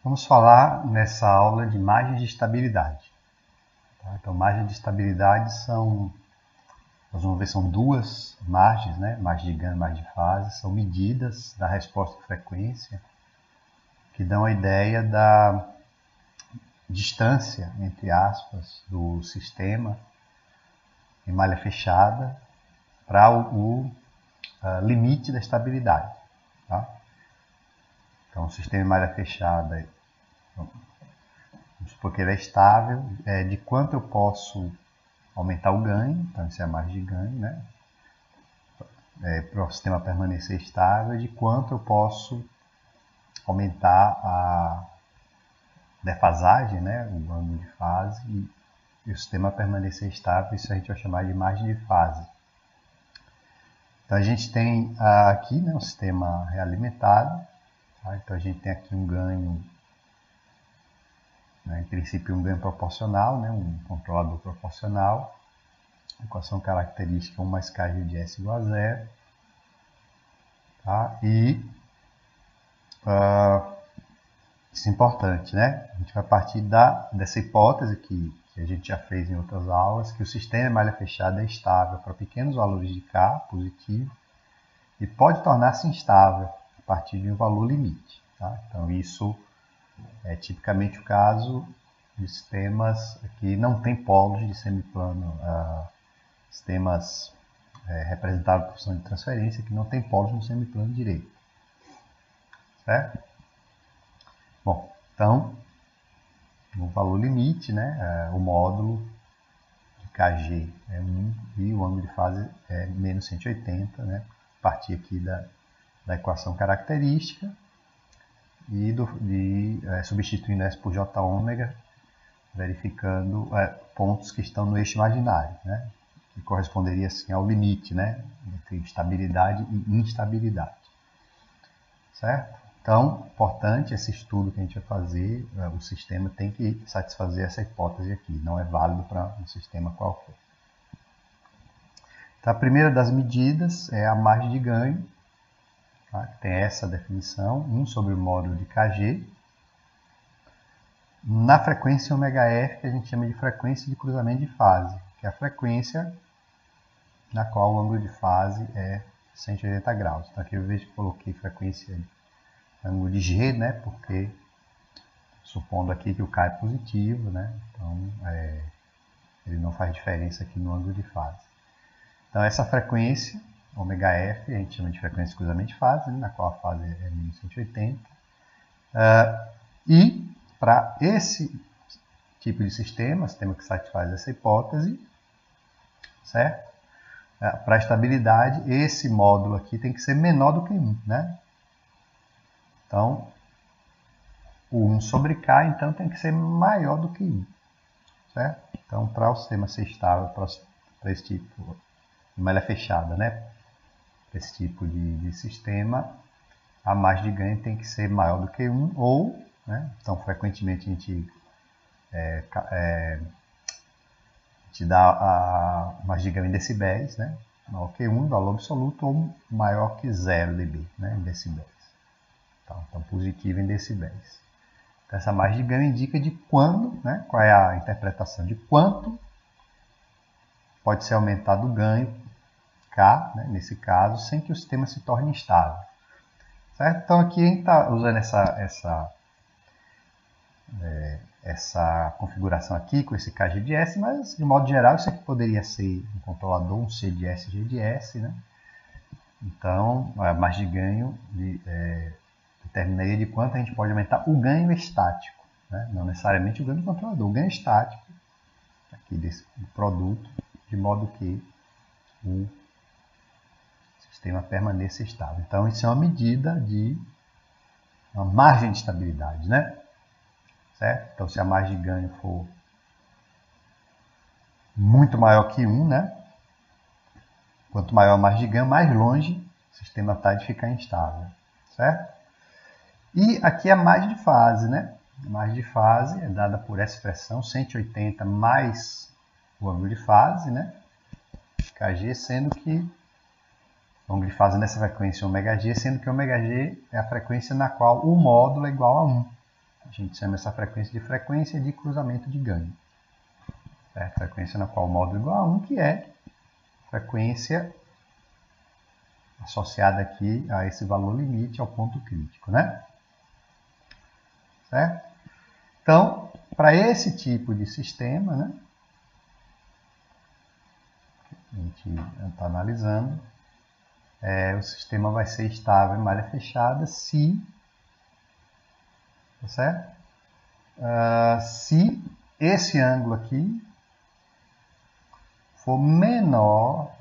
Vamos falar nessa aula de margens de estabilidade. Tá? Então, margens de estabilidade nós vamos ver, são duas margens, né? Margem de ganho e margem de fase, são medidas da resposta de frequência que dão a ideia da distância, entre aspas, do sistema em malha fechada para o limite da estabilidade. Tá? Então, o sistema em malha fechada, vamos supor que ele é estável, de quanto eu posso aumentar o ganho, então isso é a margem de ganho, né? Para o sistema permanecer estável, de quanto eu posso aumentar a defasagem, né? O ângulo de fase, e o sistema permanecer estável, isso a gente vai chamar de margem de fase. Então a gente tem aqui, né, um sistema realimentado, tá? Então a gente tem aqui um ganho, né, em princípio um ganho proporcional, né, um controlador proporcional, equação característica 1 mais kg de S igual a 0, tá? E isso é importante, né? A gente vai partir dessa hipótese que a gente já fez em outras aulas, que o sistema em malha fechada é estável para pequenos valores de K, positivo, e pode tornar-se instável a partir de um valor limite. Tá? Então, isso é tipicamente o caso de sistemas que não têm polos de semiplano, sistemas representados por função de transferência que não têm polos no semiplano direito. Certo? Bom, então, no valor limite, né, o módulo de Kg é 1 e o ângulo de fase é menos 180, né, a partir aqui da equação característica e substituindo S por J ômega, verificando pontos que estão no eixo imaginário, né, que corresponderia assim ao limite, né, entre estabilidade e instabilidade. Certo? Então, importante esse estudo que a gente vai fazer, o sistema tem que satisfazer essa hipótese aqui, não é válido para um sistema qualquer. Então, a primeira das medidas é a margem de ganho, tá? Tem essa definição, 1 sobre o módulo de Kg, na frequência ωf, que a gente chama de frequência de cruzamento de fase, que é a frequência na qual o ângulo de fase é 180 graus. Então, aqui eu vejo que coloquei frequência de ângulo de G, né? Porque supondo aqui que o K é positivo, né? Então ele não faz diferença aqui no ângulo de fase. Então essa frequência, ωf, a gente chama de frequência de cruzamento de fase, né? Na qual a fase é menos 180. E para esse tipo de sistema que satisfaz essa hipótese, certo? Para a estabilidade, esse módulo aqui tem que ser menor do que 1, né? Então, o 1 sobre K, então, tem que ser maior do que 1. Certo? Então, para o sistema ser estável, para esse tipo de malha fechada, né? Para esse tipo de sistema, a margem de ganho tem que ser maior do que 1, ou, né? Então, frequentemente, a gente dá a margem de ganho em decibéis, né? Maior que 1, valor absoluto, ou maior que 0 dB, né? Em decibéis. Então, positivo em decibéis. Então, essa margem de ganho indica de quando, né, qual é a interpretação de quanto pode ser aumentado o ganho, K, né, nesse caso, sem que o sistema se torne instável. Certo? Então, aqui a gente está usando essa configuração aqui, com esse Kg de S, mas, de modo geral, isso aqui poderia ser um controlador, um C de S, G de S, né? Então, a margem de ganho determinaria de quanto a gente pode aumentar o ganho estático, né? Não necessariamente o ganho do controlador, o ganho estático aqui desse produto, de modo que o sistema permaneça estável. Então, isso é uma medida de uma margem de estabilidade, né? Certo? Então, se a margem de ganho for muito maior que 1, né? Quanto maior a margem de ganho, mais longe o sistema está de ficar instável, certo? E aqui a margem de fase, né? A margem de fase é dada por essa expressão, 180 mais o ângulo de fase, né? Kg, sendo que o ângulo de fase nessa frequência ômega g, sendo que ômega g é a frequência na qual o módulo é igual a 1. gente chama essa frequência de cruzamento de ganho. Certo? Frequência na qual o módulo é igual a 1, que é frequência associada aqui a esse valor limite ao ponto crítico, né? Certo? Então, para esse tipo de sistema, né, a gente está analisando, o sistema vai ser estável em malha fechada se, tá certo? Se esse ângulo aqui for menor,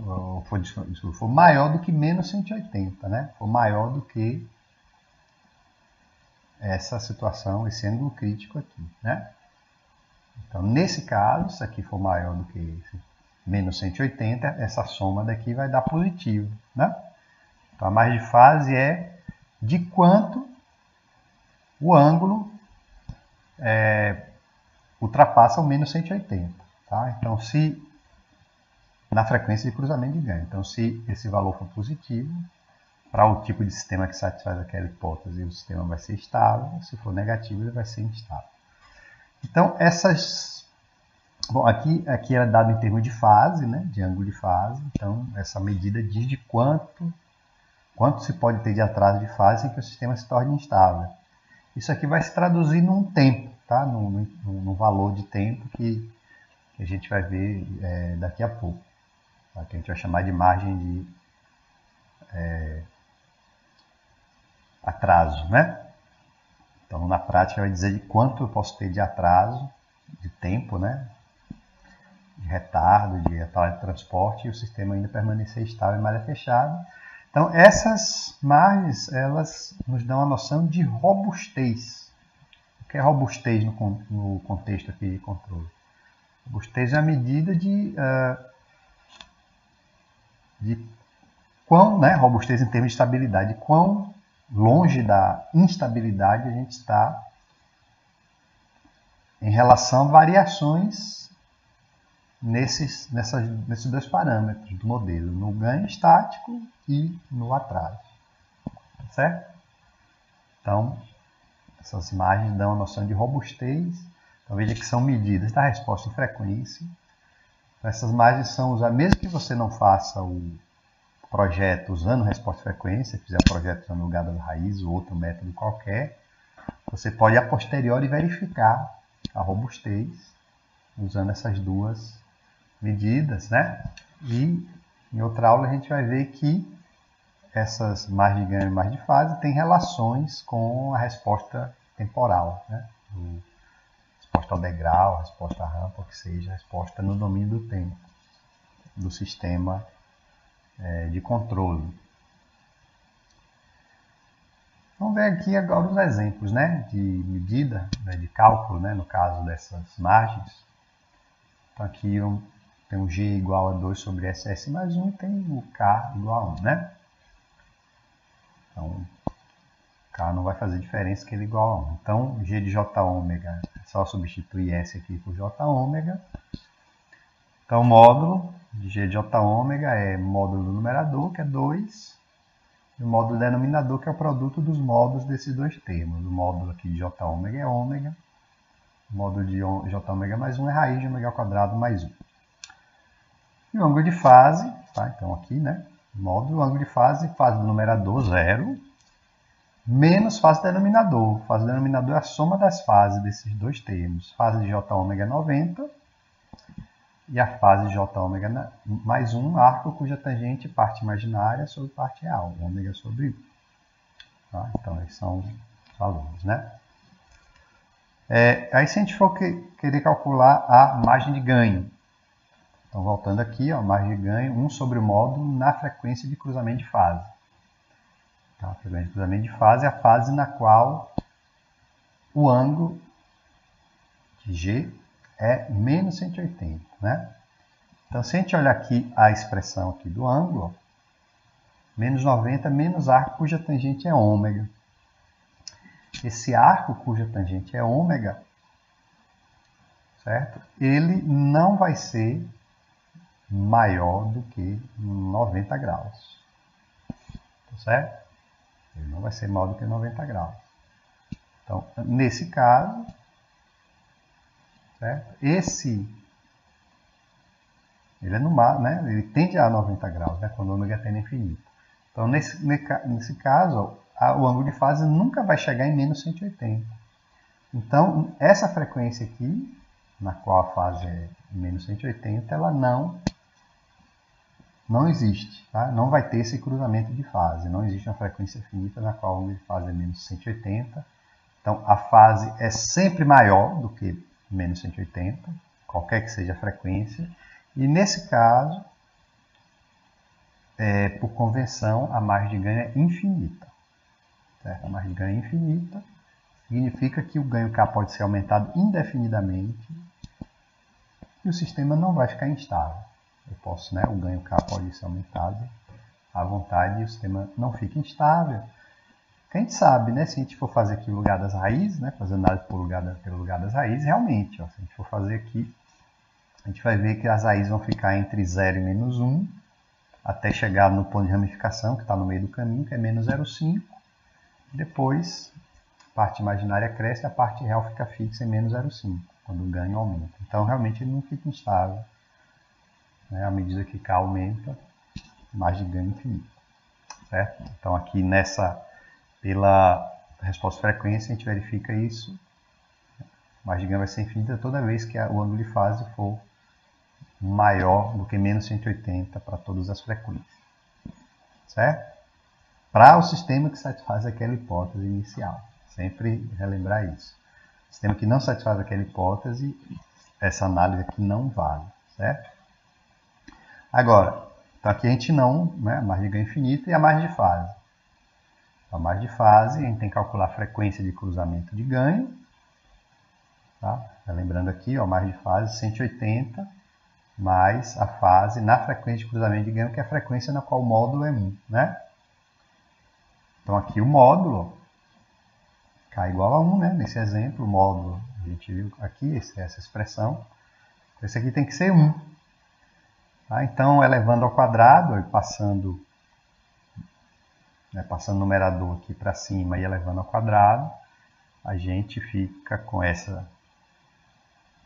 for maior do que menos 180, né? For maior do que essa situação, esse ângulo crítico aqui, né? Então, nesse caso, se aqui for maior do que menos 180, essa soma daqui vai dar positivo, né? Então, a margem de fase é de quanto o ângulo ultrapassa o menos 180, tá? Então, se na frequência de cruzamento de ganho. Então, se esse valor for positivo, para o tipo de sistema que satisfaz aquela hipótese, o sistema vai ser estável. Se for negativo, ele vai ser instável. Então, bom, aqui era dado em termos de fase, né, de ângulo de fase. Então, essa medida diz de quanto se pode ter de atraso de fase sem que o sistema se torne instável. Isso aqui vai se traduzir num tempo, tá? Num valor de tempo que a gente vai ver daqui a pouco. Tá? Que a gente vai chamar de margem de atraso, né? Então, na prática, vai dizer de quanto eu posso ter de atraso, de tempo, né? De retardo, de atraso de transporte, e o sistema ainda permanecer estável em malha fechada. Então, essas margens, elas nos dão a noção de robustez. O que é robustez no contexto aqui de controle? Robustez é a medida de quão, né, robustez em termos de estabilidade, de quão longe da instabilidade a gente está em relação a variações nesses dois parâmetros do modelo, no ganho estático e no atraso. Certo? Então, essas imagens dão a noção de robustez. Então, veja que são medidas da resposta em frequência. Então, essas margens são usadas, mesmo que você não faça o projeto usando resposta em frequência, fizer o projeto usando o lugar das raízes ou outro método qualquer, você pode a posteriori verificar a robustez usando essas duas medidas, né? E em outra aula a gente vai ver que essas margens de ganho e margem de fase têm relações com a resposta temporal, né? Resposta ao degrau, resposta à rampa, ou que seja, resposta no domínio do tempo do sistema de controle. Vamos ver aqui agora os exemplos, né, de medida, né, de cálculo, né, no caso dessas margens. Então aqui tem o G igual a 2 sobre SS mais 1 e tem o K igual a 1, né? Então, K não vai fazer diferença que ele é igual a 1. Então, G de J ômega, é só substituir S aqui por J ômega. Então, o módulo de G de J ômega é módulo do numerador, que é 2, e o módulo do denominador, que é o produto dos módulos desses dois termos. O módulo aqui de J ômega é ômega, o módulo de J ômega mais 1 é raiz de ômega ao quadrado mais 1. E o ângulo de fase, tá? Então aqui, né, módulo, ângulo de fase do numerador 0, menos fase do denominador. Fase do denominador é a soma das fases desses dois termos. Fase de J ômega é 90, e a fase de J ômega mais 1, arco cuja tangente parte imaginária sobre parte real, ômega sobre 1. Tá? Então, esses são os valores, né? Aí, se a gente for querer calcular a margem de ganho, então, voltando aqui, ó, margem de ganho, 1 sobre o módulo na frequência de cruzamento de fase. Tá? A frequência de cruzamento de fase é a fase na qual o ângulo de G é menos 180, né? Então, se a gente olhar aqui a expressão aqui do ângulo, ó, menos 90 menos arco cuja tangente é ômega. Esse arco cuja tangente é ômega, certo? Ele não vai ser maior do que 90 graus, tá certo? Ele não vai ser maior do que 90 graus. Então, nesse caso, certo? Ele é no mar, né? Ele tende a 90 graus, né? Quando o ômega tende a infinito. Então, nesse caso, o ângulo de fase nunca vai chegar em menos 180. Então, essa frequência aqui, na qual a fase é menos 180, ela não existe, tá? Não vai ter esse cruzamento de fase. Não existe uma frequência finita na qual o ângulo de fase é menos 180. Então, a fase é sempre maior do que menos 180, qualquer que seja a frequência. E nesse caso, por convenção, a margem de ganho é infinita. Certo? A margem de ganho é infinita significa que o ganho K pode ser aumentado indefinidamente e o sistema não vai ficar instável. Eu posso, né, o ganho K pode ser aumentado à vontade e o sistema não fica instável. A gente sabe, né, se a gente for fazer aqui o lugar das raízes, né, fazer análise pelo lugar das raízes, realmente, ó, se a gente for fazer aqui, a gente vai ver que as raízes vão ficar entre 0 e menos 1, até chegar no ponto de ramificação, que está no meio do caminho, que é menos 0,5. Depois, a parte imaginária cresce e a parte real fica fixa em menos 0,5, quando o ganho aumenta. Então, realmente, ele não fica instável. Né? À medida que K aumenta, mais de ganho infinito. Certo? Então, aqui pela resposta de frequência, a gente verifica isso. A margem de ganho vai ser infinita toda vez que o ângulo de fase for maior do que menos 180 para todas as frequências. Certo? Para o sistema que satisfaz aquela hipótese inicial. Sempre relembrar isso. O sistema que não satisfaz aquela hipótese, essa análise aqui não vale. Certo? Agora, então aqui a gente não, né, a margem de ganho infinita e a margem de fase. A margem de fase, a gente tem que calcular a frequência de cruzamento de ganho. Tá? Lembrando aqui, ó, a margem de fase 180 mais a fase na frequência de cruzamento de ganho, que é a frequência na qual o módulo é 1. Né? Então aqui o módulo K igual a 1, né? Nesse exemplo, o módulo, a gente viu aqui, essa expressão. Esse aqui tem que ser 1. Tá? Então, elevando ao quadrado e passando o numerador aqui para cima e elevando ao quadrado, a gente fica com essa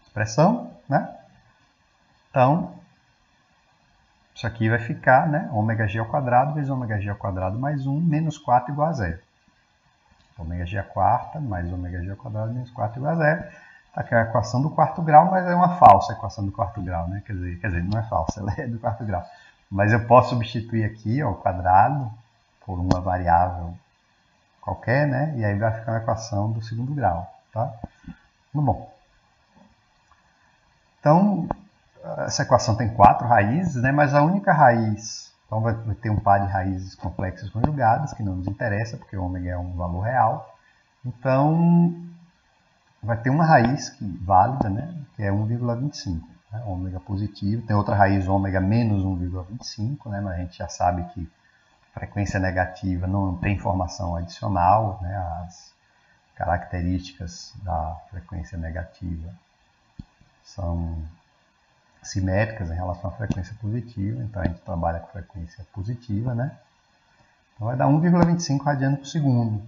expressão, né? Então, isso aqui vai ficar, né? Ômega g ao quadrado vezes ômega g ao quadrado mais 1 menos 4 igual a 0. Então, ômega g à quarta mais ômega g ao quadrado menos 4 igual a 0. Tá aqui a equação do quarto grau, mas é uma falsa equação do quarto grau, né? Quer dizer, não é falsa, ela é do quarto grau. Mas eu posso substituir aqui, ó, o quadrado por uma variável qualquer, né? E aí vai ficar uma equação do segundo grau, tá? Muito bom. Então, essa equação tem 4 raízes, né? Mas a única raiz, então vai ter um par de raízes complexas conjugadas, que não nos interessa, porque o ômega é um valor real. Então, vai ter uma raiz válida, né? Que é 1,25, né? Ômega positivo. Tem outra raiz, ômega menos 1,25, né? Mas a gente já sabe que frequência negativa não tem informação adicional, né? As características da frequência negativa são simétricas em relação à frequência positiva, então a gente trabalha com frequência positiva, né? Então vai dar 1,25 radiano por segundo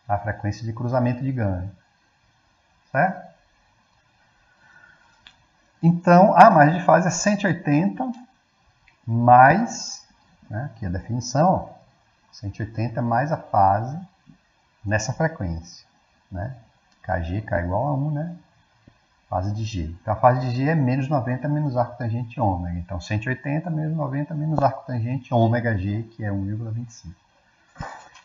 a frequência de cruzamento de ganho, certo? Então a margem de fase é 180 mais, né, aqui a definição, ó, 180 mais a fase nessa frequência, né? Kg, K igual a 1, né? Fase de G. Então, a fase de G é menos 90 menos arco tangente ômega. Então, 180 menos 90 menos arco tangente ômega G, que é 1,25.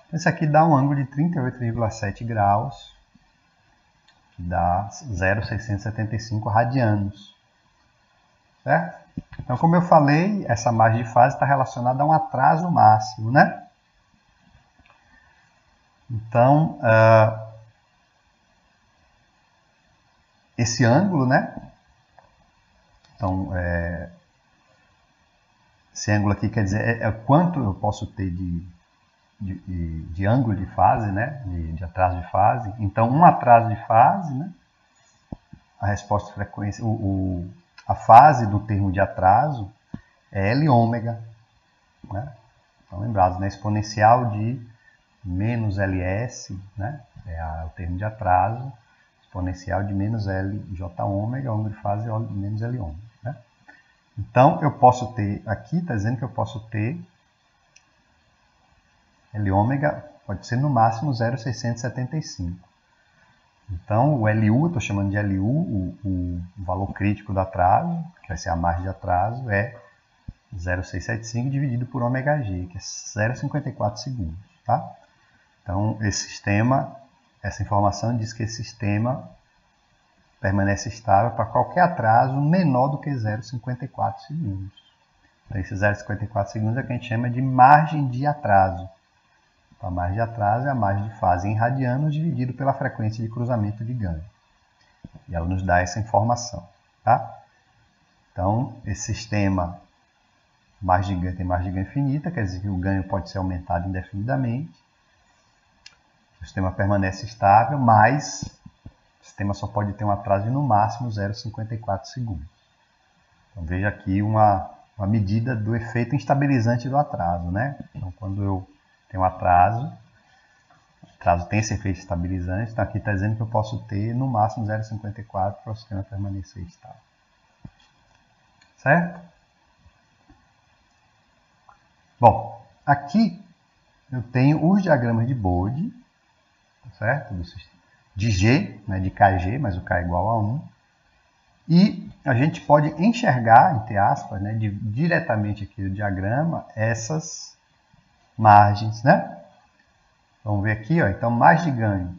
Então, isso aqui dá um ângulo de 38,7 graus, que dá 0,675 radianos. Certo? Então, como eu falei, essa margem de fase está relacionada a um atraso máximo, né? Então, esse ângulo, né? Então, esse ângulo aqui quer dizer quanto eu posso ter de ângulo de fase, né? De atraso de fase. Então, um atraso de fase, né? A resposta de frequência, a fase do termo de atraso é L ômega, né? Então, lembrados, né? Exponencial de menos LS, né? O termo de atraso, exponencial de menos LJ ômega, ômega de fase menos L ômega. Né? Então, eu posso ter, aqui está dizendo que eu posso ter L ômega, pode ser no máximo 0,675. Então, o LU, eu estou chamando de LU, o valor crítico do atraso, que vai ser a margem de atraso, é 0,675 dividido por ômega G, que é 0,54 segundos. Tá? Então, esse sistema, essa informação diz que esse sistema permanece estável para qualquer atraso menor do que 0,54 segundos. Então, esse 0,54 segundos é o que a gente chama de margem de atraso. Então, a margem de atraso é a margem de fase em radianos dividido pela frequência de cruzamento de ganho. E ela nos dá essa informação. Tá? Então, esse sistema margem de ganho tem margem de ganho infinita, quer dizer que o ganho pode ser aumentado indefinidamente. O sistema permanece estável, mas o sistema só pode ter um atraso de no máximo 0,54 segundos. Então, veja aqui uma medida do efeito instabilizante do atraso. Né? Então, quando eu tenho um atraso, o atraso tem esse efeito estabilizante, então aqui está dizendo que eu posso ter no máximo 0,54 para o sistema permanecer estável. Certo? Bom, aqui eu tenho os diagramas de Bode, certo? De G, né, de KG, mas o K é igual a 1. E a gente pode enxergar, entre aspas, né, diretamente aqui no diagrama, essas margens. Né? Vamos ver aqui, ó, então, margem de ganho.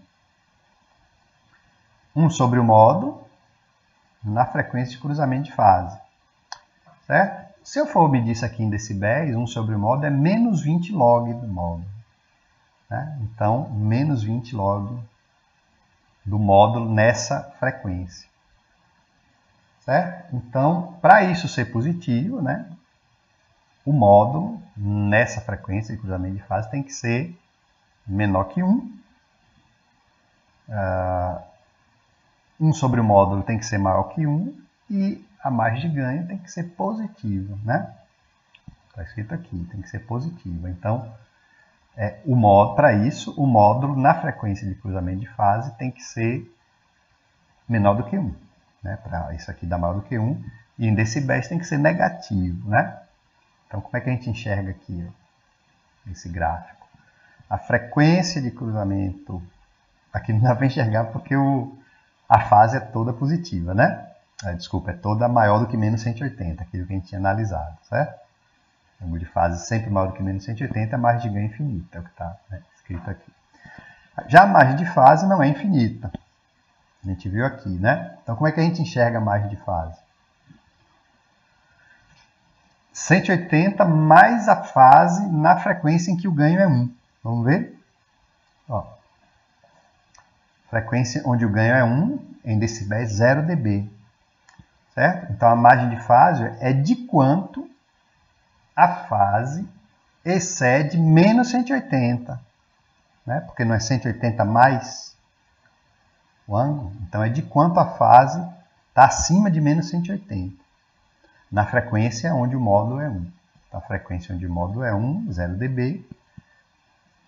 1 sobre o módulo na frequência de cruzamento de fase. Certo? Se eu for medir isso aqui em decibéis, 1 sobre o módulo é menos 20 log do módulo. Né? Então, menos 20 log do módulo nessa frequência. Certo? Então, para isso ser positivo, né, o módulo nessa frequência de cruzamento de fase tem que ser menor que 1. 1 sobre o módulo tem que ser maior que 1 e a margem de ganho tem que ser positiva. Né? Está escrito aqui, tem que ser positiva. Então, para isso, o módulo na frequência de cruzamento de fase tem que ser menor do que 1. Né? Para isso aqui dar maior do que 1. E em decibéis tem que ser negativo. Né? Então, como é que a gente enxerga aqui, ó, esse gráfico? A frequência de cruzamento, aqui não dá para enxergar porque a fase é toda positiva. Né? Desculpa, é toda maior do que menos 180, aquilo que a gente tinha analisado. Certo? O ângulo de fase sempre maior do que menos 180, a margem de ganho é infinita, é o que está, né, escrito aqui. Já a margem de fase não é infinita. A gente viu aqui, né? Então, como é que a gente enxerga a margem de fase? 180 mais a fase na frequência em que o ganho é 1. Vamos ver? Ó. Frequência onde o ganho é 1, em decibéis 0 dB. Certo? Então, a margem de fase é de quanto a fase excede menos 180. Né? Porque não é 180 mais o ângulo. Então, é de quanto a fase está acima de menos 180. Na frequência onde o módulo é 1. Então, a frequência onde o módulo é 1, 0 dB.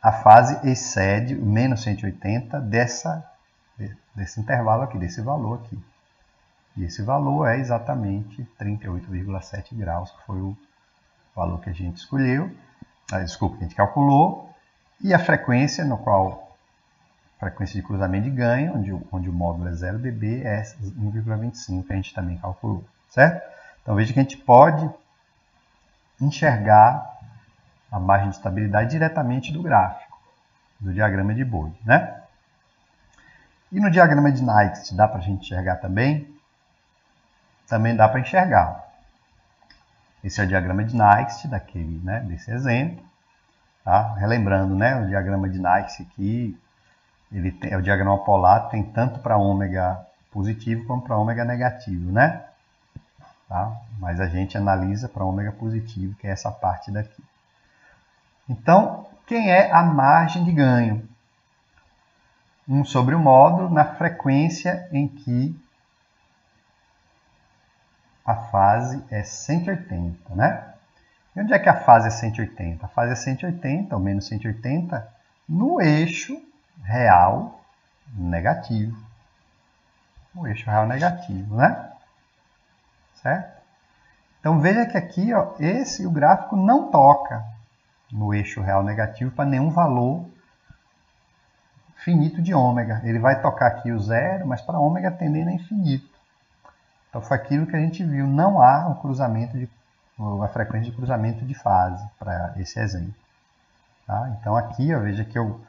A fase excede o menos 180 desse intervalo aqui, desse valor aqui. E esse valor é exatamente 38,7 graus, que foi o valor que a gente escolheu, desculpa, que a gente calculou, e a frequência no qual, frequência de cruzamento de ganho, onde o módulo é 0 dB, é 1,25, que a gente também calculou, certo? Então veja que a gente pode enxergar a margem de estabilidade diretamente do gráfico, do diagrama de Bode, né? E no diagrama de Nyquist dá para a gente enxergar também? Também dá para enxergar. Esse é o diagrama de Nyquist desse exemplo. Tá? Relembrando, né, o diagrama de Nyquist aqui, é o diagrama polar, tem tanto para ômega positivo como para ômega negativo. Né? Tá? Mas a gente analisa para ômega positivo, que é essa parte daqui. Então, quem é a margem de ganho? 1 sobre o módulo na frequência em que a fase é 180, né? E onde é que a fase é 180? A fase é 180, ou menos 180, no eixo real negativo. O eixo real negativo, né? Certo? Então veja que aqui, ó, o gráfico não toca no eixo real negativo para nenhum valor finito de ômega. Ele vai tocar aqui o zero, mas para ômega tendendo a infinito. Então foi aquilo que a gente viu, não há um cruzamento a frequência de cruzamento de fase para esse exemplo. Tá? Então aqui, ó, veja que eu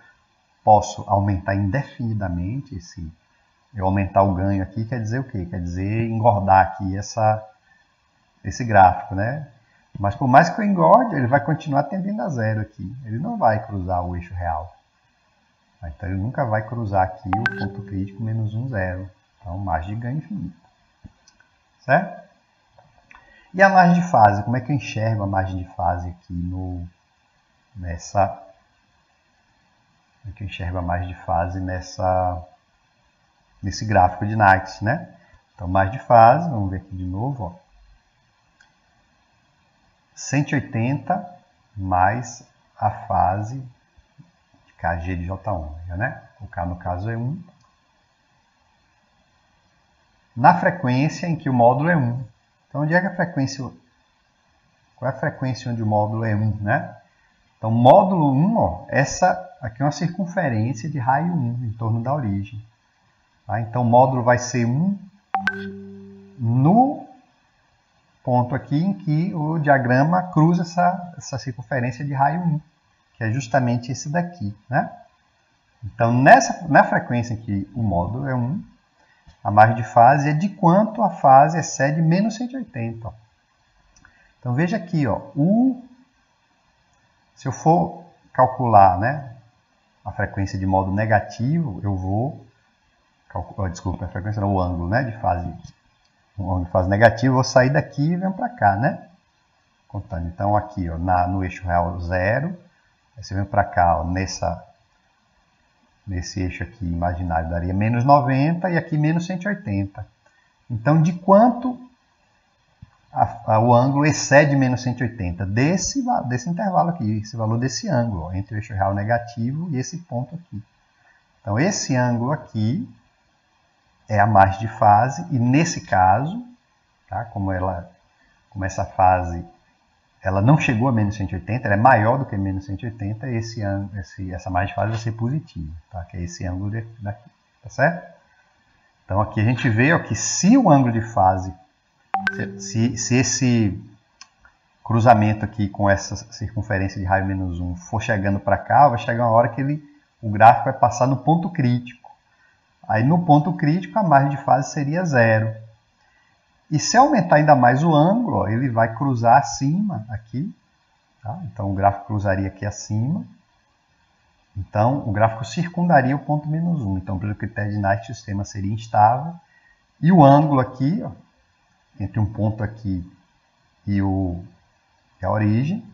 posso aumentar indefinidamente eu aumentar o ganho aqui quer dizer o quê? Quer dizer engordar aqui esse gráfico, né? Mas por mais que eu engorde, ele vai continuar tendendo a zero aqui. Ele não vai cruzar o eixo real. Então ele nunca vai cruzar aqui o ponto crítico menos 1, 0. Então margem de ganho infinita. Certo? E a margem de fase? Como é que eu enxergo a margem de fase aqui nessa... Como é que eu enxergo a margem de fase nesse gráfico de Knight, né? Então, margem de fase, vamos ver aqui de novo, ó. 180 mais a fase de Kg de J ômega, né? O K no caso é 1. Na frequência em que o módulo é 1. Então, onde é que a frequência... Qual é a frequência onde o módulo é 1, né? Então, módulo 1, ó, essa aqui é uma circunferência de raio 1 em torno da origem. Tá? Então, o módulo vai ser 1 no ponto aqui em que o diagrama cruza essa circunferência de raio 1, que é justamente esse daqui, né? Então, na frequência em que o módulo é 1, a margem de fase é de quanto a fase excede menos 180. Ó. Então, veja aqui, ó, se eu for calcular, né, a frequência de modo negativo, eu vou calcular, desculpa, a frequência não, o ângulo, né, de fase, o ângulo de fase negativo, eu vou sair daqui e venho para cá, né? Contando. Então, aqui, ó, no eixo real 0, aí você vem para cá, ó, nesse eixo aqui imaginário daria menos 90 e aqui menos 180. Então, de quanto o ângulo excede menos 180? Desse intervalo aqui, esse valor desse ângulo, ó, entre o eixo real negativo e esse ponto aqui. Então, esse ângulo aqui é a margem de fase, e nesse caso, tá, como essa fase ela não chegou a menos 180, ela é maior do que menos 180, essa margem de fase vai ser positiva, tá? Que é esse ângulo daqui, tá certo? Então aqui a gente vê, ó, que se o ângulo de fase, se esse cruzamento aqui com essa circunferência de raio menos 1 for chegando para cá, vai chegar uma hora que o gráfico vai passar no ponto crítico. Aí no ponto crítico a margem de fase seria 0. E se aumentar ainda mais o ângulo, ó, ele vai cruzar acima aqui. Tá? Então o gráfico cruzaria aqui acima. Então o gráfico circundaria o ponto menos 1. Então pelo critério de Knight o sistema seria instável. E o ângulo aqui, ó, entre um ponto aqui e a origem,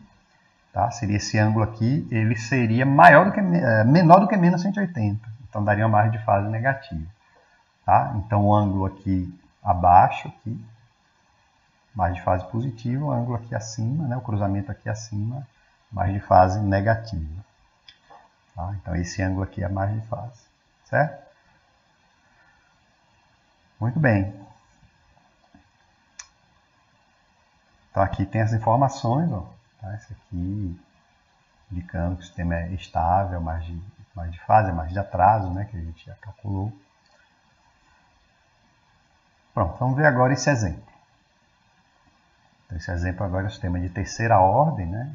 tá? Seria esse ângulo aqui, ele seria menor do que menos 180. Então daria uma margem de fase negativa. Tá? Então o ângulo aqui abaixo, aqui, margem de fase positiva, o ângulo aqui acima, né, o cruzamento aqui acima, margem de fase negativa. Tá? Então esse ângulo aqui é a margem de fase, certo? Muito bem. Então aqui tem as informações, ó, tá? Esse aqui indicando que o sistema é estável, margem de fase, a margem de atraso, né, que a gente já calculou. Pronto, vamos ver agora esse exemplo. Então, esse exemplo agora é o sistema de terceira ordem, né?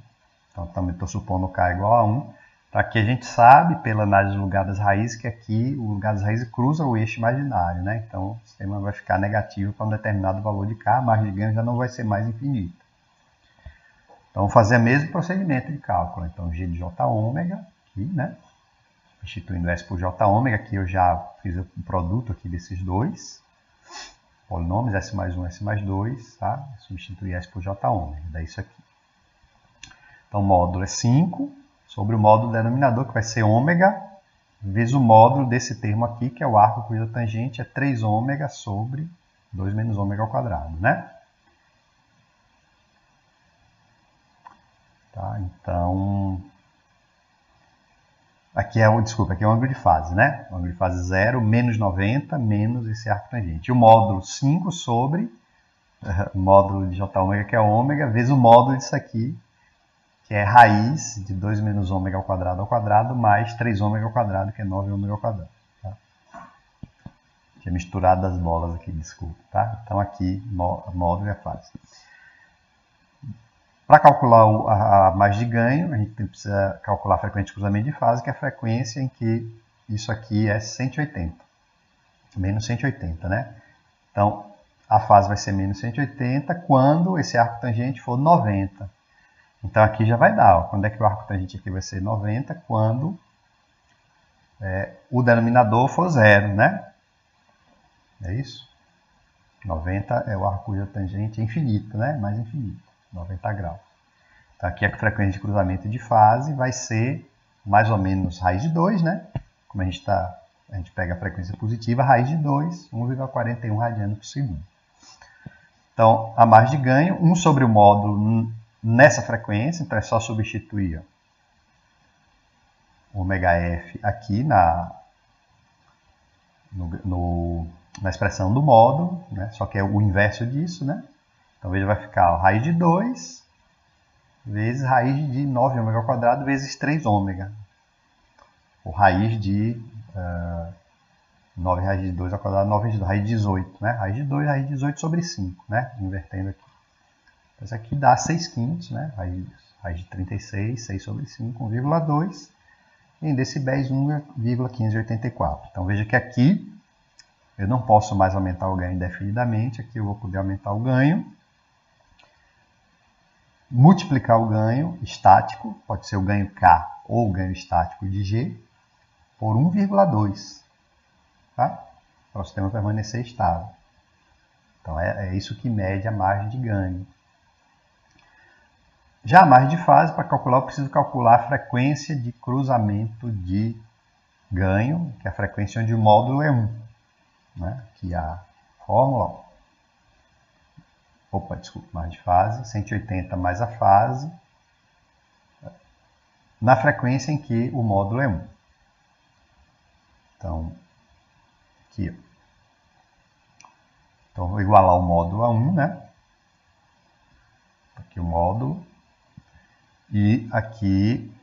Então, também estou supondo K igual a 1. Para que a gente sabe, pela análise do lugar das raízes, que aqui o lugar das raízes cruza o eixo imaginário, né? Então, o sistema vai ficar negativo para um determinado valor de K, a margem de ganho já não vai ser mais infinita. Então, vamos fazer o mesmo procedimento de cálculo. Então, G de J ômega, aqui, né? Substituindo S por J ômega, aqui eu já fiz o produto aqui desses dois polinômios, S mais 1, S mais 2, tá? Substituir S por J ômega, dá isso aqui. Então, o módulo é 5, sobre o módulo denominador, que vai ser ômega, vezes o módulo desse termo aqui, que é o arco cuja tangente é 3 ômega sobre 2 menos ômega ao quadrado, né? Tá? Então, Aqui é o, desculpa, aqui é o ângulo de fase, né? O ângulo de fase 0, menos 90, menos esse arco tangente. E o módulo 5 sobre o módulo de j ômega, que é ômega, vezes o módulo disso aqui, que é raiz de 2 menos ômega ao quadrado, mais 3 ômega ao quadrado, que é 9 ômega ao quadrado. Tá? Tinha misturado as bolas aqui, desculpa. Tá? Então aqui, módulo é fase. Para calcular a margem de ganho, a gente precisa calcular a frequência de cruzamento de fase, que é a frequência em que isso aqui é 180. Menos 180, né? Então, a fase vai ser menos 180 quando esse arco tangente for 90. Então, aqui já vai dar. Ó, quando é que o arco tangente aqui vai ser 90? Quando o denominador for 0, né? É isso? 90 é o arco cuja tangente é infinito, né? Mais infinito. 90 graus. Então, aqui a frequência de cruzamento de fase vai ser mais ou menos raiz de 2, né? Como a gente pega a frequência positiva, raiz de 2, 1,41 radiano por segundo. Então, a margem de ganho, 1 sobre o módulo nessa frequência, então é só substituir o ωf aqui na expressão do módulo, né? Só que é o inverso disso, né? Então, veja, vai ficar raiz de 2 vezes raiz de 9 ômega ao quadrado vezes 3 ômega. Ou raiz de 9 raiz de 2 ao quadrado, 9 raiz de 2, raiz de 18, né? Raiz de 2, raiz de 18 sobre 5, né? Invertendo aqui. Então, isso aqui dá 6 quintos, né? Raiz de 36, 6 sobre 5, 1,2. E em decibéis, 1,1584. Então, veja que aqui eu não posso mais aumentar o ganho indefinidamente. Aqui eu vou poder aumentar o ganho. Multiplicar o ganho estático, pode ser o ganho K ou o ganho estático de G, por 1,2, tá? Para o sistema permanecer estável. Então, é isso que mede a margem de ganho. Já a margem de fase, para calcular, eu preciso calcular a frequência de cruzamento de ganho, que é a frequência onde o módulo é 1. Né? Aqui a fórmula. Opa, desculpa, margem de fase, 180 mais a fase, na frequência em que o módulo é 1. Então, aqui, ó. Então, vou igualar o módulo a 1, né? Aqui o módulo. E aqui,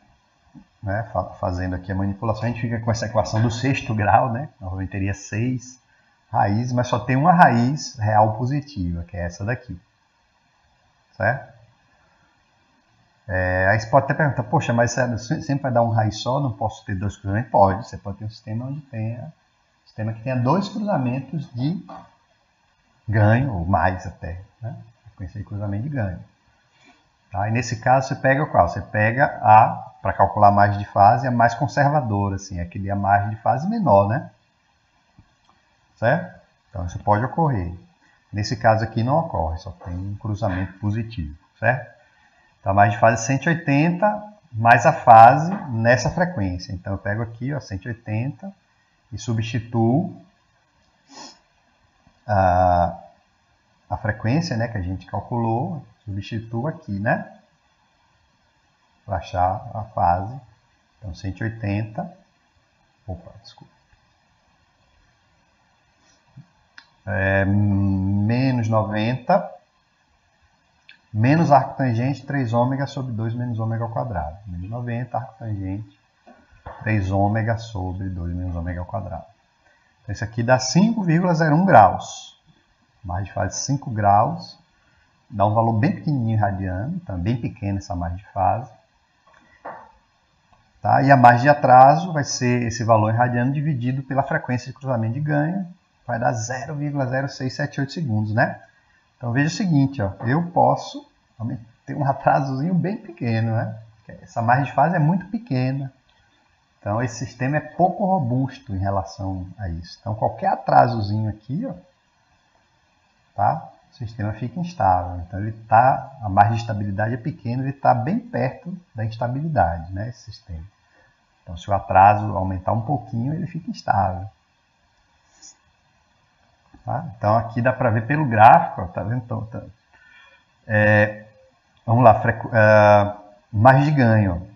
né, fazendo aqui a manipulação, a gente fica com essa equação do sexto grau, né? Normalmente teria 6 raízes, mas só tem uma raiz real positiva, que é essa daqui. Certo? Aí você pode até perguntar, poxa, mas sempre vai dar uma raiz só, não posso ter 2 cruzamentos? Pode, você pode ter um sistema onde tenha sistema que tenha 2 cruzamentos de ganho, ou mais até, né? Frequência de cruzamento de ganho. Tá? E nesse caso você pega qual? Você pega para calcular a margem de fase, a mais conservadora, assim, aquele a margem de fase menor, né? Certo? Então isso pode ocorrer. Nesse caso aqui não ocorre, só tem um cruzamento positivo, certo? Então a margem de fase é 180 mais a fase nessa frequência. Então eu pego aqui, ó, 180 e substituo a frequência, né, que a gente calculou, substituo aqui, né? Para achar a fase. Então 180. Opa, desculpa. Menos 90, menos arco tangente, 3 ômega sobre 2 menos ômega ao quadrado. Menos 90, arco tangente, 3 ômega sobre 2 menos ômega ao quadrado. Então, isso aqui dá 5,01 graus. Margem de fase 5 graus. Dá um valor bem pequenininho em radiano, então bem pequena essa margem de fase. Tá? E a margem de atraso vai ser esse valor em radiano dividido pela frequência de cruzamento de ganho. Vai dar 0,0678 segundos, né? Então veja o seguinte, ó, eu posso ter um atrasozinho bem pequeno, né? Essa margem de fase é muito pequena. Então esse sistema é pouco robusto em relação a isso. Então qualquer atrasozinho aqui, ó, tá? O sistema fica instável. Então a margem de estabilidade é pequena, ele está bem perto da instabilidade, né? Esse sistema. Então se o atraso aumentar um pouquinho, ele fica instável. Tá? Então aqui dá para ver pelo gráfico, ó, tá vendo? Então, vamos lá, margem de ganho.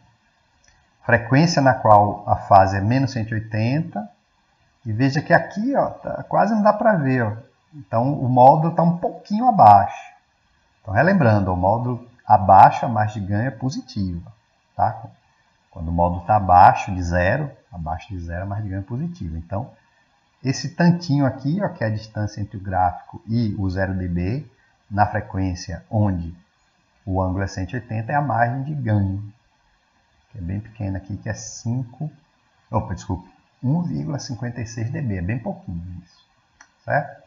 frequência na qual a fase é menos 180, e veja que aqui ó, quase não dá para ver. Ó. Então o módulo está um pouquinho abaixo. Então relembrando, o módulo abaixo, a margem de ganho é positiva. Tá? Quando o módulo está abaixo de zero, a margem de ganho é positiva. Então esse tantinho aqui, ó, que é a distância entre o gráfico e o 0 dB, na frequência onde o ângulo é 180, é a margem de ganho, que é bem pequena aqui, que é 1,56 dB, é bem pouquinho isso, certo?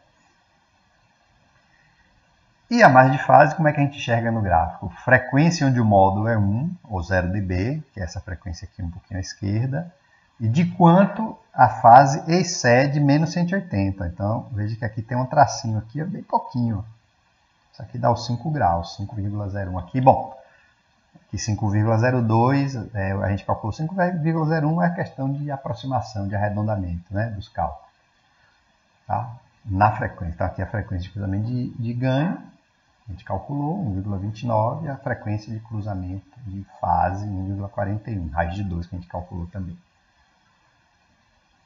E a margem de fase, como é que a gente enxerga no gráfico? Frequência onde o módulo é 1, ou 0 dB, que é essa frequência aqui um pouquinho à esquerda, e de quanto a fase excede menos 180. Então, veja que aqui tem um tracinho aqui, é bem pouquinho. Isso aqui dá os 5 graus, 5,01 aqui. Bom, aqui 5,02, a gente calculou 5,01, é questão de aproximação, de arredondamento, né, dos cálculos. Tá? Na frequência, então aqui é a frequência de cruzamento de ganho, a gente calculou 1,29, e a frequência de cruzamento de fase 1,41, raiz de 2 que a gente calculou também.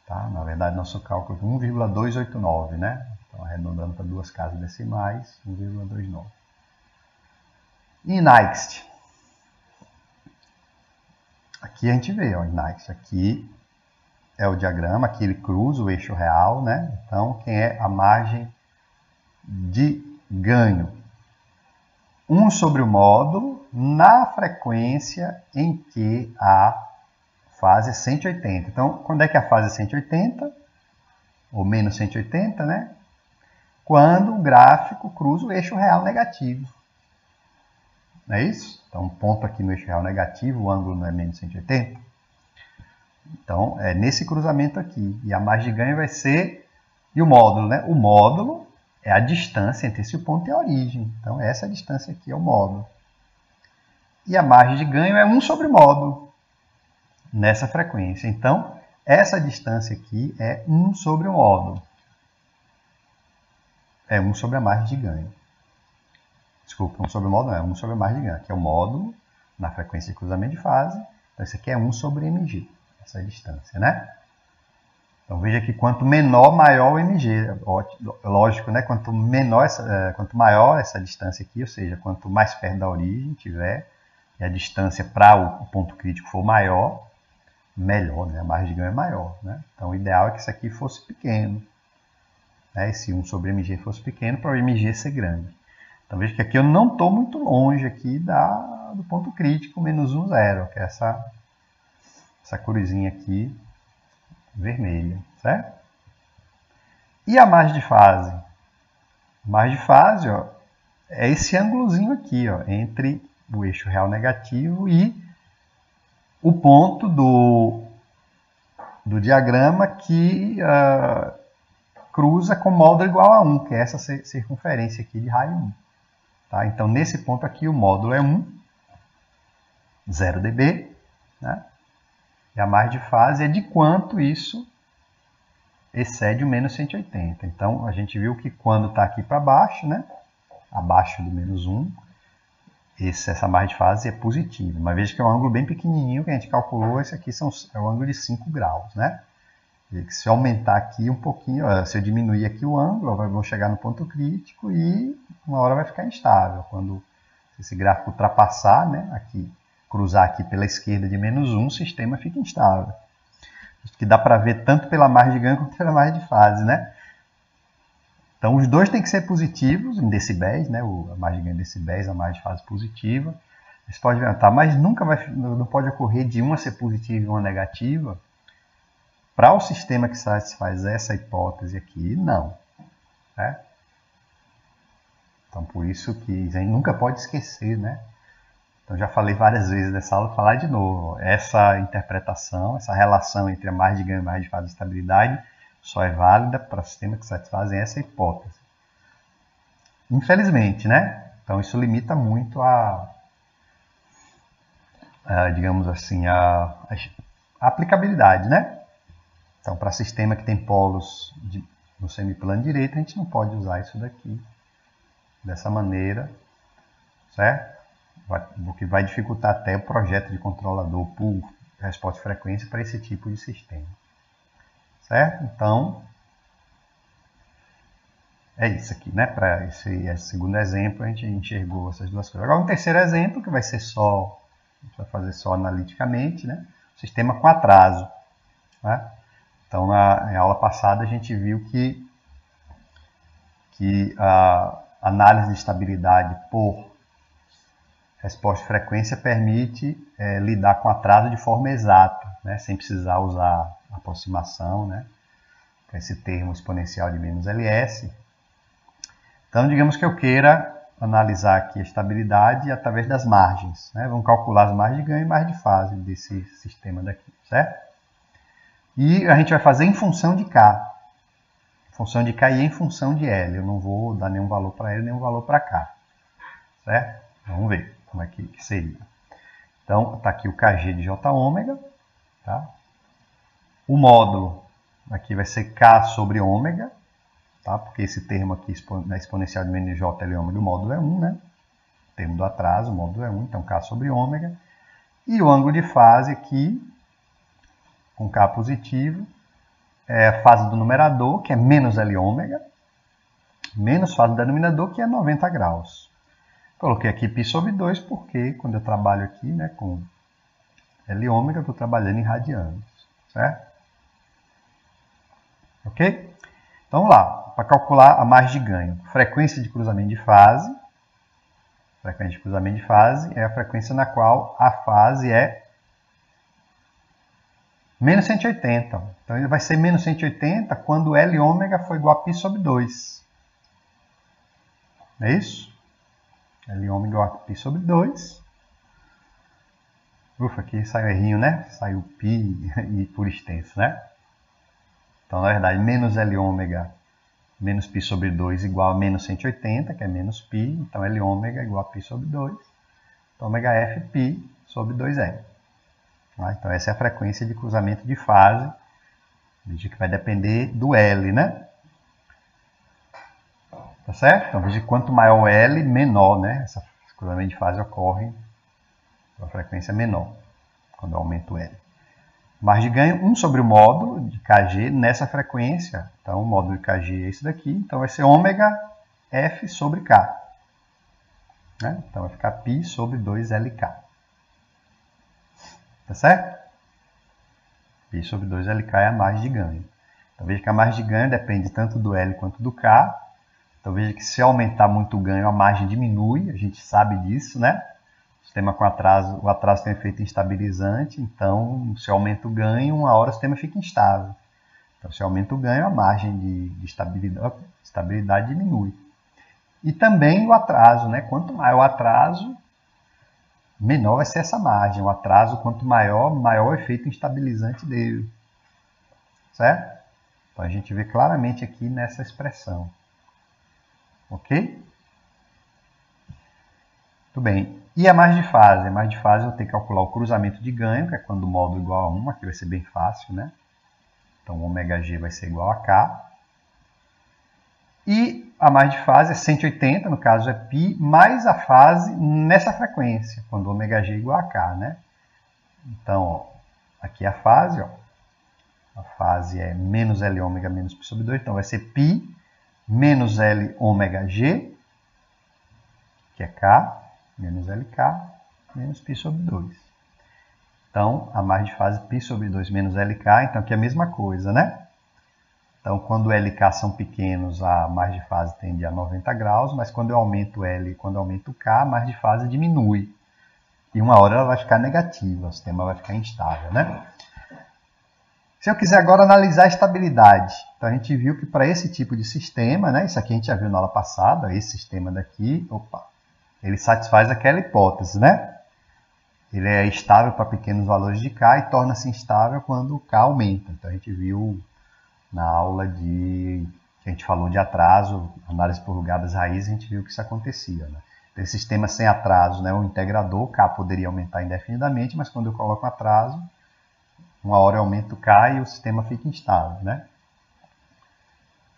Tá? Na verdade, nosso cálculo é 1,289, né? Então, arredondando para duas casas decimais, 1,29. E next. Aqui a gente vê, ó, next. Aqui é o diagrama, aqui ele cruza o eixo real, né? Então, quem é a margem de ganho? 1 sobre o módulo na frequência em que a fase é 180. Então, quando é que a fase é 180? Ou menos 180, né? Quando o gráfico cruza o eixo real negativo. Não é isso? Então, um ponto aqui no eixo real negativo, o ângulo não é menos 180. Então, é nesse cruzamento aqui. E a margem de ganho vai ser... E o módulo, né? O módulo é a distância entre esse ponto e a origem. Então, essa distância aqui é o módulo. E a margem de ganho é 1 sobre o módulo. Nessa frequência. Então, essa distância aqui é 1 sobre o módulo. É 1 sobre a margem de ganho. Desculpa, 1 sobre o módulo não, é 1 sobre a margem de ganho. Aqui é o módulo na frequência de cruzamento de fase. Então, isso aqui é 1 sobre mg, essa distância, né? Então, veja que quanto menor, maior o mg. Lógico, né? Quanto maior essa distância aqui, ou seja, quanto mais perto da origem tiver, e a distância para o ponto crítico for maior, melhor, né? A margem de ganho é maior, né? Então, o ideal é que isso aqui fosse pequeno. Né? Esse 1 sobre mg fosse pequeno para o mg ser grande. Então, veja que aqui eu não estou muito longe aqui do ponto crítico, menos 1, 0, que é essa cruzinha aqui, vermelha, certo? E a margem de fase? A margem de fase, ó, é esse ângulozinho aqui, ó, entre o eixo real negativo e o ponto do diagrama que cruza com módulo igual a 1, que é essa circunferência aqui de raio 1. Tá? Então, nesse ponto aqui, o módulo é 1, 0 dB, né? E a margem de fase é de quanto isso excede o menos 180. Então, a gente viu que quando está aqui para baixo, né? Abaixo do menos 1, essa margem de fase é positiva. Mas veja que é um ângulo bem pequenininho que a gente calculou. Esse aqui é o ângulo de 5 graus, né? E se eu aumentar aqui um pouquinho, se eu diminuir aqui o ângulo, vamos chegar no ponto crítico e uma hora vai ficar instável. Quando esse gráfico ultrapassar, né, aqui, cruzar aqui pela esquerda de menos 1, o sistema fica instável. Isso que dá para ver tanto pela margem de ganho quanto pela margem de fase, né? Então, os dois têm que ser positivos em decibéis, né? A margem de ganho em decibéis, a margem de fase positiva. Você pode ver, tá, mas não pode ocorrer de uma ser positiva e uma negativa. Para o sistema que satisfaz essa hipótese aqui, não. Né? Então, por isso que a gente nunca pode esquecer, né? Então, já falei várias vezes nessa aula, vou falar de novo. Essa interpretação, essa relação entre a margem de ganho e a margem de fase de estabilidade só é válida para sistemas que satisfazem essa hipótese. Infelizmente, né? Então, isso limita muito digamos assim, a aplicabilidade, né? Então, para sistema que tem polos no semiplano direito, a gente não pode usar isso daqui dessa maneira, certo? O que vai dificultar até o projeto de controlador por resposta de frequência para esse tipo de sistema. Certo? Então, é isso aqui, né? Para esse segundo exemplo, a gente enxergou essas duas coisas. Agora, um terceiro exemplo, que vai ser a gente vai fazer só analiticamente, né? Sistema com atraso. Né? Então, na aula passada, a gente viu que a análise de estabilidade por resposta de frequência permite lidar com atraso de forma exata, né? Sem precisar usar aproximação, né? Com esse termo exponencial de menos LS. Então, digamos que eu queira analisar aqui a estabilidade através das margens. Né? Vamos calcular as margens de ganho e margem de fase desse sistema daqui, certo? E a gente vai fazer em função de K. Função de K e em função de L. Eu não vou dar nenhum valor para L, nenhum valor para K. Certo? Vamos ver como é que seria. Então, está aqui o Kg de J ômega. Tá? O módulo aqui vai ser K sobre ômega. Tá? Porque esse termo aqui na exponencial de menos J L ômega, o módulo é 1, né? O termo do atraso, o módulo é 1, então K sobre ômega. E o ângulo de fase aqui, com K positivo, é a fase do numerador, que é menos L ômega, menos fase do denominador, que é 90 graus. Coloquei aqui π sobre 2, porque quando eu trabalho aqui, né, com L ômega, eu estou trabalhando em radianos, certo? Ok? Então, vamos lá. Para calcular a margem de ganho, frequência de cruzamento de fase. Frequência de cruzamento de fase é a frequência na qual a fase é menos 180. Então, ele vai ser menos 180 quando L ômega for igual a π sobre 2. É isso? L ômega igual a π sobre 2. Ufa, aqui saiu errinho, né? Saiu π e por extenso, né? Então, na verdade, menos L ômega menos π sobre 2 igual a menos 180, que é menos π. Então, L ômega igual a π sobre 2. Então, ômega F π sobre 2L. Então, essa é a frequência de cruzamento de fase. Veja que vai depender do L, né? Tá certo? Então, veja que quanto maior o L, menor, né? Esse cruzamento de fase ocorre com a frequência menor, quando eu aumento o L. Margem de ganho, 1 sobre o módulo de Kg nessa frequência. Então, o módulo de Kg é esse daqui. Então, vai ser ômega F sobre K. Né? Então, vai ficar π sobre 2LK. Tá certo? π sobre 2LK é a margem de ganho. Então, veja que a margem de ganho depende tanto do L quanto do K. Então, veja que se aumentar muito o ganho, a margem diminui. A gente sabe disso, né? Sistema com atraso, o atraso tem um efeito instabilizante, então se aumenta o ganho, uma hora o sistema fica instável. Então, se aumenta o ganho, a margem de estabilidade diminui. E também o atraso, né? Quanto maior o atraso, menor vai ser essa margem. O atraso, quanto maior, maior o efeito instabilizante dele. Certo? Então, a gente vê claramente aqui nessa expressão. Ok? Muito bem. E a margem de fase? A margem de fase eu vou ter que calcular o cruzamento de ganho, que é quando o módulo é igual a 1. Aqui vai ser bem fácil, né? Então, ômega G vai ser igual a K. E a margem de fase é 180, no caso é π, mais a fase nessa frequência, quando ômega G é igual a K, né? Então, ó, aqui é a fase, ó. A fase é menos L ômega menos π sobre 2, então vai ser π menos L ômega G, que é K, menos LK, menos π sobre 2. Então, a margem de fase π sobre 2 menos LK, então aqui é a mesma coisa, né? Então, quando LK são pequenos, a margem de fase tende a 90 graus, mas quando eu aumento L e quando eu aumento K, a margem de fase diminui. E uma hora ela vai ficar negativa, o sistema vai ficar instável, né? Se eu quiser agora analisar a estabilidade, então a gente viu que para esse tipo de sistema, né? Isso aqui a gente já viu na aula passada, esse sistema daqui, ele satisfaz aquela hipótese, né? Ele é estável para pequenos valores de K e torna-se instável quando o K aumenta. Então, a gente viu na aula que a gente falou de atraso, análise por lugar das raízes, a gente viu que isso acontecia, né? Então, esse sistema sem atraso, né, o integrador, K poderia aumentar indefinidamente, mas quando eu coloco atraso, uma hora eu aumento K e o sistema fica instável, né?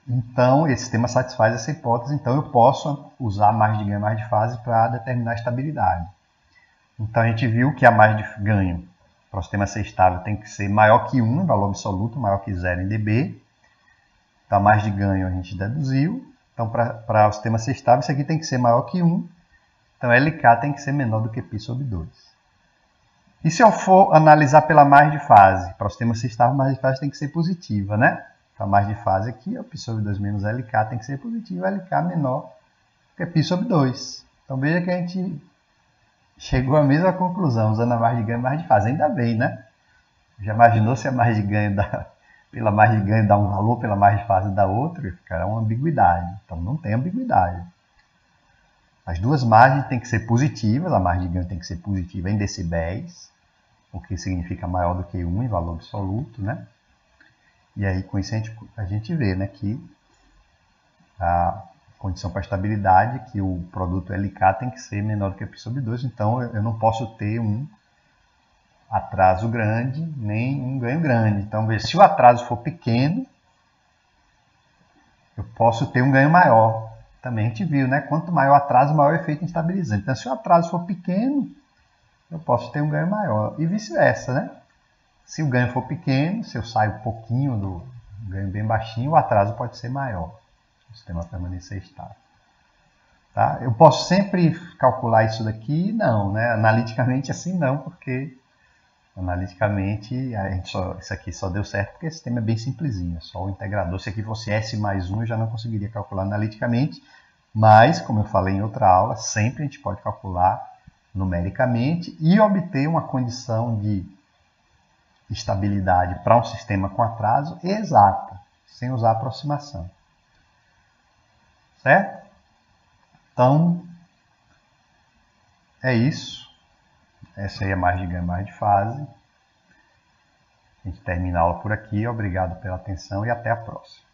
Então, esse sistema satisfaz essa hipótese, então eu posso usar a margem de ganho e margem de fase para determinar a estabilidade. Então, a gente viu que a margem de ganho para o sistema ser estável tem que ser maior que 1 em valor absoluto, maior que 0 em dB. Então, a margem de ganho a gente deduziu. Então, para o sistema ser estável, isso aqui tem que ser maior que 1. Então, LK tem que ser menor do que π sobre 2. E se eu for analisar pela margem de fase? Para o sistema ser estável, a margem de fase tem que ser positiva, né? Então, a margem de fase aqui, π sobre 2 menos LK tem que ser positiva, LK menor do que π sobre 2. Então, veja que a gente chegou à mesma conclusão, usando a margem de ganho e margem de fase. Ainda bem, né? Já imaginou se a margem de ganho pela margem de ganho dá um valor, pela margem de fase dá outro? Ficará uma ambiguidade. Então, não tem ambiguidade. As duas margens têm que ser positivas, a margem de ganho tem que ser positiva em decibéis, o que significa maior do que 1 em valor absoluto, né? E aí, com isso, a gente vê, né, que a condição para estabilidade, que o produto LK tem que ser menor do que π sobre 2, então eu não posso ter um atraso grande, nem um ganho grande. Então, veja, se o atraso for pequeno, eu posso ter um ganho maior. Também a gente viu, né? Quanto maior o atraso, maior o efeito instabilizante. Então, se o atraso for pequeno, eu posso ter um ganho maior. E vice-versa, né? Se o ganho for pequeno, se eu saio um pouquinho do ganho bem baixinho, o atraso pode ser maior. O sistema permanecer estável. Tá? Eu posso sempre calcular isso daqui? Não, né? Analiticamente assim não, porque analiticamente isso aqui só deu certo porque esse sistema é bem simplesinho, é só o integrador. Se aqui fosse S mais 1, eu já não conseguiria calcular analiticamente, mas, como eu falei em outra aula, sempre a gente pode calcular numericamente e obter uma condição de estabilidade para um sistema com atraso exata, sem usar aproximação. Certo? Então, é isso. Essa aí é a margem de ganho, margem de fase. A gente termina a aula por aqui. Obrigado pela atenção e até a próxima.